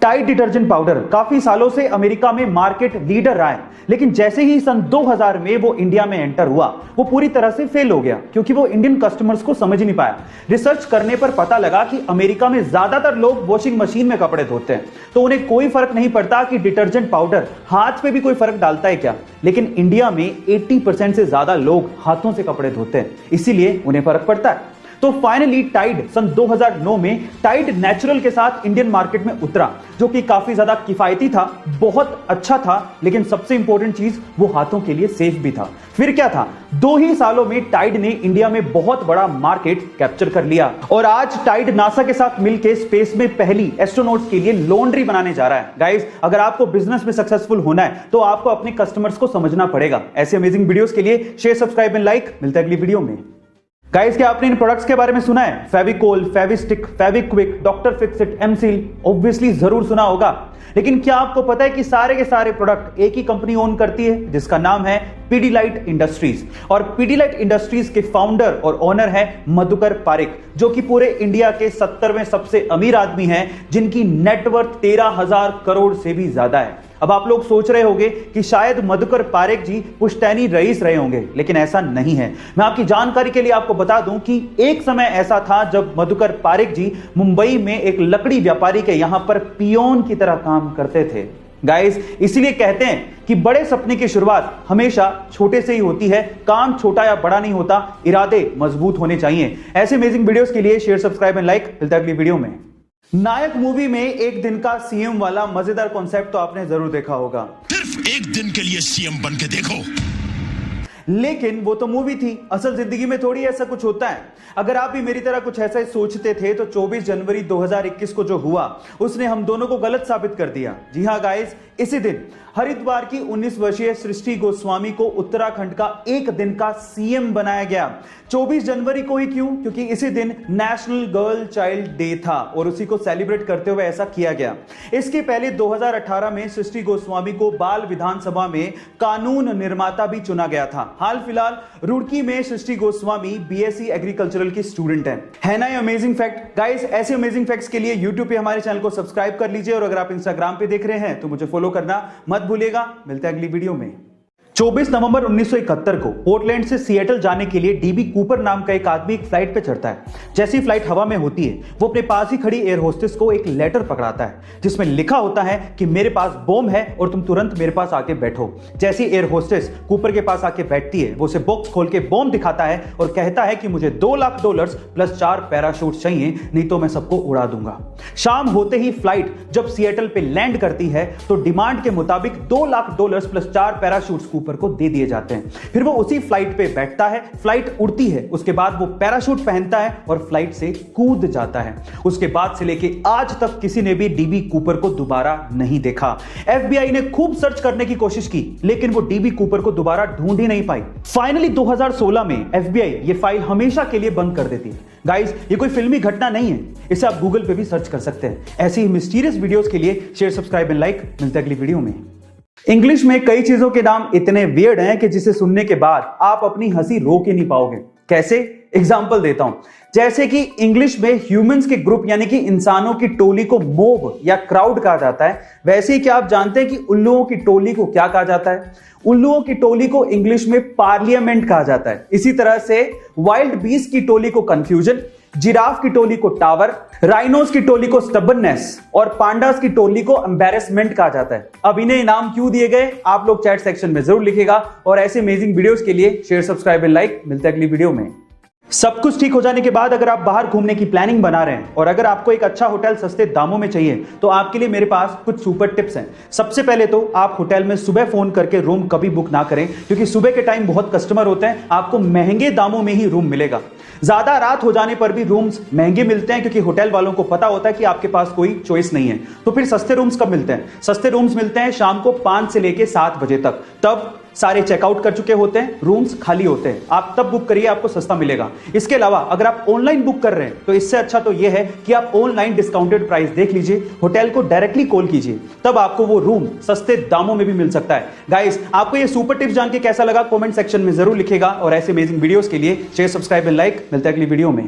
Tide detergent powder काफी सालों से अमेरिका में मार्केट लीडर रहा है, लेकिन जैसे ही सन 2000 में वो इंडिया में एंटर हुआ वो पूरी तरह से फेल हो गया क्योंकि वो इंडियन कस्टमर्स को समझ नहीं पाया। रिसर्च करने पर पता लगा कि अमेरिका में ज्यादातर लोग वॉशिंग मशीन में कपड़े धोते हैं, तो उन्हें कोई फर्क नहीं पड़ता कि डिटर्जेंट पाउडर हाथ पे भी कोई फर्क डालता है क्या। लेकिन इंडिया में 80% से ज्यादा लोग हाथों से कपड़े धोते हैं, इसीलिए उन्हें फर्क पड़ता है। तो फाइनली टाइड सन 2009 में टाइड नेचुरल के साथ इंडियन मार्केट में उतरा, जो कि काफी ज्यादा किफायती था, बहुत अच्छा था, लेकिन सबसे इंपॉर्टेंट चीज वो हाथों के लिए सेफ भी था। फिर क्या था, 2 ही सालों में टाइड ने इंडिया में बहुत बड़ा मार्केट कैप्चर कर लिया और आज टाइड नासा के साथ मिलकर स्पेस में पहली एस्ट्रोनॉट्स के लिए लॉन्ड्री बनाने जा रहा है। गाइस, अगर आपको बिजनेस में सक्सेसफुल होना है तो आपको अपने कस्टमर्स को समझना पड़ेगा। ऐसे अमेजिंग वीडियोस के लिए शेयर, सब्सक्राइब एंड लाइक। मिलता है अगली वीडियो में। गाइस, क्या आपने इन प्रोडक्ट्स के बारे में सुना है? Fevicol, Fevistik, Fevikwik, doctor Fixit, M Seal, obviously जरूर सुना होगा। लेकिन क्या आपको पता है कि सारे के सारे प्रोडक्ट एक ही कंपनी ओन करती है जिसका नाम है पीडीलाइट इंडस्ट्रीज। और पीडीलाइट इंडस्ट्रीज के फाउंडर और ओनर है मधुकर पारिक, जो कि पूरे इंडिया के 70वें सबसे अमीर आदमी हैं, जिनकी नेटवर्थ 13,000 करोड़ से भी ज्यादा है। अब आप लोग सोच रहे होंगे कि शायद मधुकर पारिक जी पुश्तैनी रईस रहे होंगे, लेकिन ऐसा नहीं है। मैं आपकी जानकारी के लिए आपको बता दूं कि एक समय ऐसा था जब मधुकर पारिक जी मुंबई में एक लकड़ी व्यापारी के यहां पर पियोन की तरह काम करते थे। गाइस, इसीलिए कहते हैं कि बड़े सपने की शुरुआत हमेशा छोटे से ही होती है। काम छोटा या बड़ा नहीं होता, इरादे मजबूत होने चाहिए। ऐसे अमेजिंग वीडियोस के लिए शेयर, सब्सक्राइब एंड लाइक। मिलता है अगली वीडियो में। नायक मूवी में एक दिन का सीएम वाला मजेदार कॉन्सेप्ट तो आपने जरूर देखा होगा। सिर्फ एक दिन के लिए सीएम बन के देखो। लेकिन वो तो मूवी थी, असल जिंदगी में थोड़ी ऐसा कुछ होता है। अगर आप भी मेरी तरह कुछ ऐसा ही सोचते थे तो 24 जनवरी 2021 को जो हुआ उसने हम दोनों को गलत साबित कर दिया। जी हां गाइस, इसी दिन हरिद्वार की 19 वर्षीय सृष्टि गोस्वामी को उत्तराखंड का एक दिन का सीएम बनाया गया। 24 जनवरी को ही क्यों? क्योंकि इसी दिन नेशनल गर्ल चाइल्ड डे था और उसी को सेलिब्रेट करते हुए ऐसा किया गया। इसके पहले 2018 में सृष्टि गोस्वामी को बाल विधानसभा में कानून निर्माता भी चुना गया था। हाल फिलहाल रुड़की में सृष्टि गोस्वामी बीएससी एग्रीकल्चरल की स्टूडेंट है ना ये अमेजिंग फैक्ट। गाइस, ऐसे अमेजिंग फैक्ट्स के लिए यूट्यूब पे हमारे चैनल को सब्सक्राइब कर लीजिए और अगर आप इंस्टाग्राम पे देख रहे हैं तो मुझे फॉलो करना मत भूलिएगा। मिलते हैं अगली वीडियो में। 24 नवंबर 1971 को पोर्टलैंड से सिएटल जाने के लिए डीबी कूपर नाम का एक आदमी एक फ्लाइट पे चढ़ता है। जैसी फ्लाइट हवा में होती है वो अपने पास ही खड़ी एयर होस्टेस को एक लेटर पकड़ाता है जिसमें लिखा होता है कि मेरे पास बॉम्ब है और तुम तुरंत मेरे पास आके बैठो। जैसी एयर होस्टेस कूपर के पास आके बैठती है वो उसे बॉक्स खोल के बॉम्ब दिखाता है और कहता है कि मुझे $2 लाख प्लस 4 पैराशूट चाहिए, नहीं तो मैं सबको उड़ा दूंगा। शाम होते ही फ्लाइट जब सिएटल पे लैंड करती है तो डिमांड के मुताबिक $2 लाख प्लस 4 पैराशूट को दे दिए जाते हैं। फिर वो उसी फ्लाइट पे बैठता है, फ्लाइट उड़ती है, उसके बाद वो पैराशूट पहनता है और फ्लाइट से कूद जाता है। उसके बाद से लेके आज तक किसी ने भी डीबी कूपर को दोबारा नहीं देखा। एफबीआई ने खूब सर्च करने की कोशिश की लेकिन वो डीबी कूपर को दोबारा ढूंढ ही नहीं पाई। फाइनली 2016 में एफबीआई ये फाइल हमेशा के लिए बंद कर देती है। गाइस, ये कोई फिल्मी घटना नहीं है, इसे आप गूगल पे भी सर्च कर सकते हैं। ऐसी ही मिस्टीरियस वीडियोस के लिए शेयर, सब्सक्राइब एंड लाइक। मिलते हैं अगली वीडियो में। इंग्लिश में कई चीजों के नाम इतने वियर्ड हैं कि जिसे सुनने के बाद आप अपनी हंसी रोक ही नहीं पाओगे। कैसे? एग्जाम्पल देता हूं। जैसे कि इंग्लिश में ह्यूमंस के ग्रुप यानी कि इंसानों की टोली को मोब या क्राउड कहा जाता है, वैसे ही क्या आप जानते हैं कि उल्लुओं की टोली को क्या कहा जाता है? उल्लुओं की टोली को इंग्लिश में पार्लियामेंट कहा जाता है। इसी तरह से वाइल्ड बीस्ट की टोली को कंफ्यूजन, जिराफ की टोली को टावर, राइनोस की टोली को स्टबर्ननेस और पांडास की टोली को एम्बैरेसमेंट कहा जाता है। अब इन्हें इनाम क्यों दिए गए आप लोग चैट सेक्शन में जरूर लिखिएगा और ऐसे अमेजिंग वीडियोस के लिए शेयर, सब्सक्राइब एंड लाइक। मिलते हैं अगली वीडियो में। सब कुछ ठीक हो जाने के बाद अगर आप बाहर घूमने की प्लानिंग बना रहे हैं और अगर आपको एक अच्छा होटल सस्ते दामों में चाहिए तो आपके लिए मेरे पास कुछ सुपर टिप्स हैं। सबसे पहले तो आप होटल में सुबह फोन करके रूम कभी बुक ना करें क्योंकि सुबह के टाइम बहुत कस्टमर होते हैं, आपको महंगे दामों में ही रूम मिलेगा। ज्यादा रात हो जाने पर भी रूम्स महंगे मिलते हैं क्योंकि होटल वालों को पता होता है कि आपके पास कोई चॉइस नहीं है। तो फिर सस्ते रूम्स कब मिलते हैं? सस्ते रूम्स मिलते हैं शाम को 5 से लेके 7 बजे तक। तब सारे चेकआउट कर चुके होते हैं, रूम्स खाली होते हैं, आप तब बुक करिए, आपको सस्ता मिलेगा। इसके अलावा अगर आप ऑनलाइन बुक कर रहे हैं तो इससे अच्छा तो यह है कि आप ऑनलाइन डिस्काउंटेड प्राइस देख लीजिए, होटल को डायरेक्टली कॉल कीजिए, तब आपको वो रूम सस्ते दामों में भी मिल सकता है। गाइस, आपको ये सुपर टिप्स जान के कैसा लगा कमेंट सेक्शन में जरूर लिखेगा और ऐसे अमेजिंग वीडियोस के लिए शेयर, सब्सक्राइब एंड लाइक। मिलते हैं अगली वीडियो में।